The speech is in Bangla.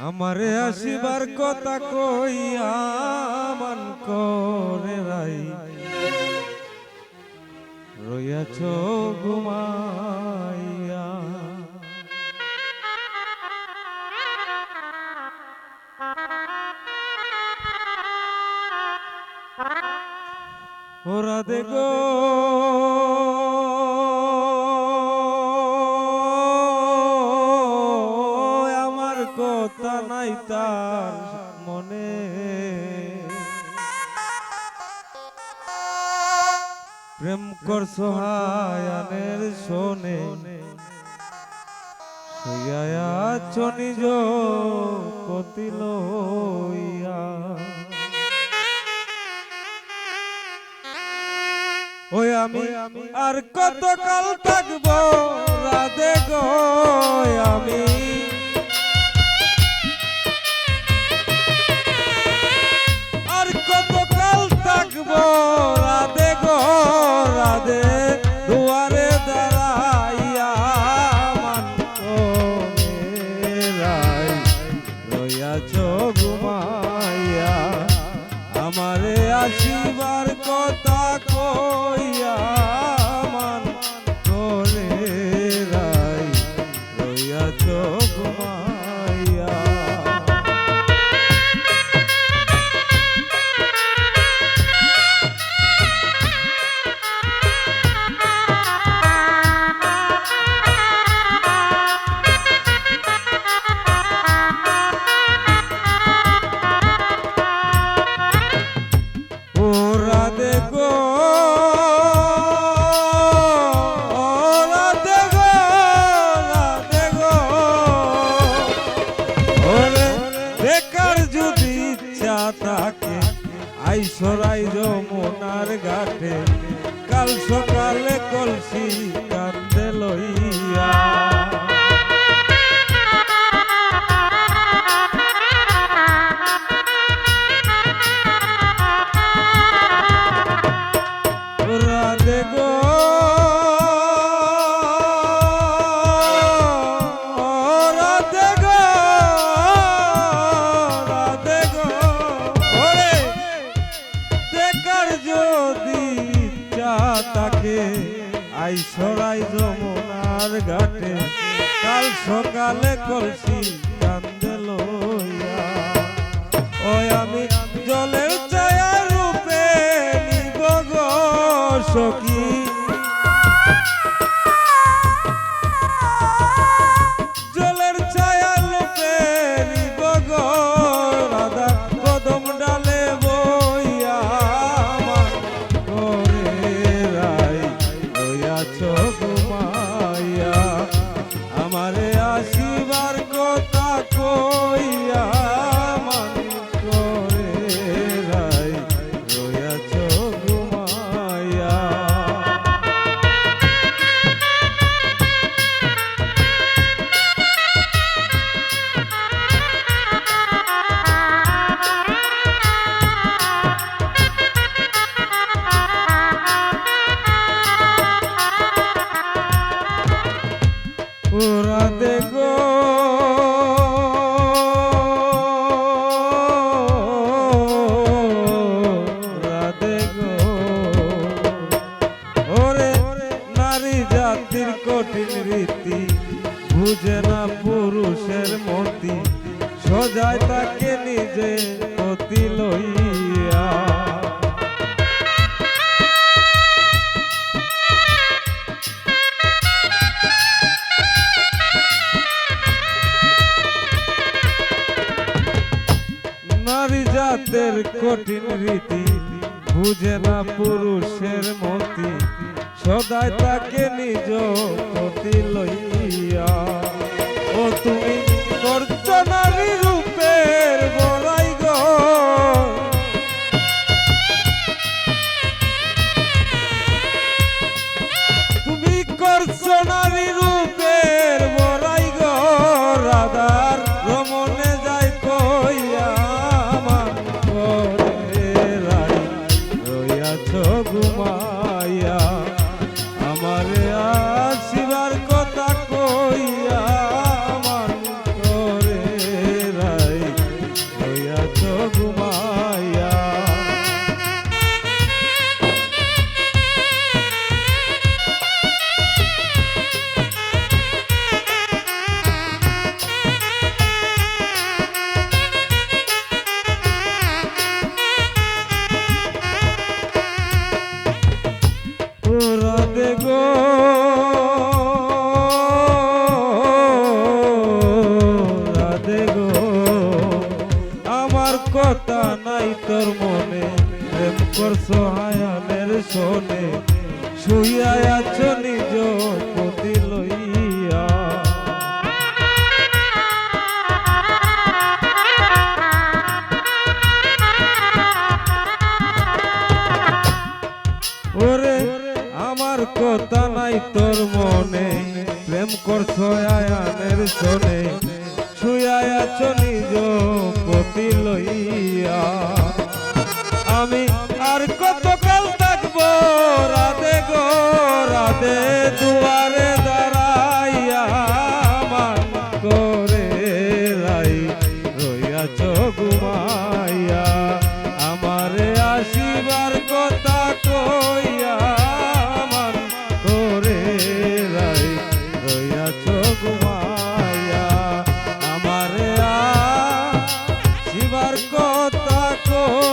আমারে আসিবার কথা কইয়া মান করে রাই রইয়াছ ঘুমাইয়া। ওরা দেখো আমার কথা নাই তার মনে, প্রেম করছো হায়ানের শোনে শুইয়াছ নিজ কতি লইয়া। ওই আমি আর কতকাল থাকবো রাধে গো, আমি আর কতকাল থাকবো রাধে গো, রাধে দুয়ারে দাঁড়াইয়া মান করে রাই রইয়াছ ঘুমাইয়া। আমারে আসিবার কথা কইয়া মান করে রাই রইয়াছ ঘুমাইয়া। আইসরাই যমুনার ঘাটে কাল সকালে কলসি কান্দে লইয়া। রাধে গো রাধে গো রাধে গো, ওরে দেখার যদি ইচ্ছা থাকে আইসরাই যমুনার ঘাটে কাল সকালে কলসি কান্দে লইয়া। ওই আমি জলের ছায়া রূপে নিব গো সখী, জলের ছায়া রূপে নিব গো রাধা কদম ডালে বইয়া মান করে রাই রইয়াছ ঘুমাইয়া। আমারে আসিবার কথা কইয়া মান করে রাই রইয়াছ ঘুমাইয়া। রাধে গো রাধে গো, ওরে নারী জাতির কঠিন রীতি বুঝে না পুরুষের মতি, সজায় তাকে নিজে অতি লইয়া। নারী জাতের কঠিন রীতি বুঝে না পুরুষের মতি, সদায় তাকে নিজ প্রতি লইয়া। ও তুমি করছ নারী রূপের বড়াই গো, তুমি করছ নারী রূপের বড়াই গো, রাধার রমণে যাই কইয়া মান করে রাই রইয়াছ ঘুমাইয়া। আমারে আসিবার করছো আয়ানের শোনে শুয়া আছো নিজ পতি লইয়া আমি আর কতকাল থাকবো রাধে গো রাধে দুয়ারে দাঁড়াইয়া মান করে লাই রইয়াছ ঘুমাইয়া আমারে আসিবার কথা কইয়া মান করে লাই রইয়াছ ঘুমাইয়া আমারে আসিবার কথা কই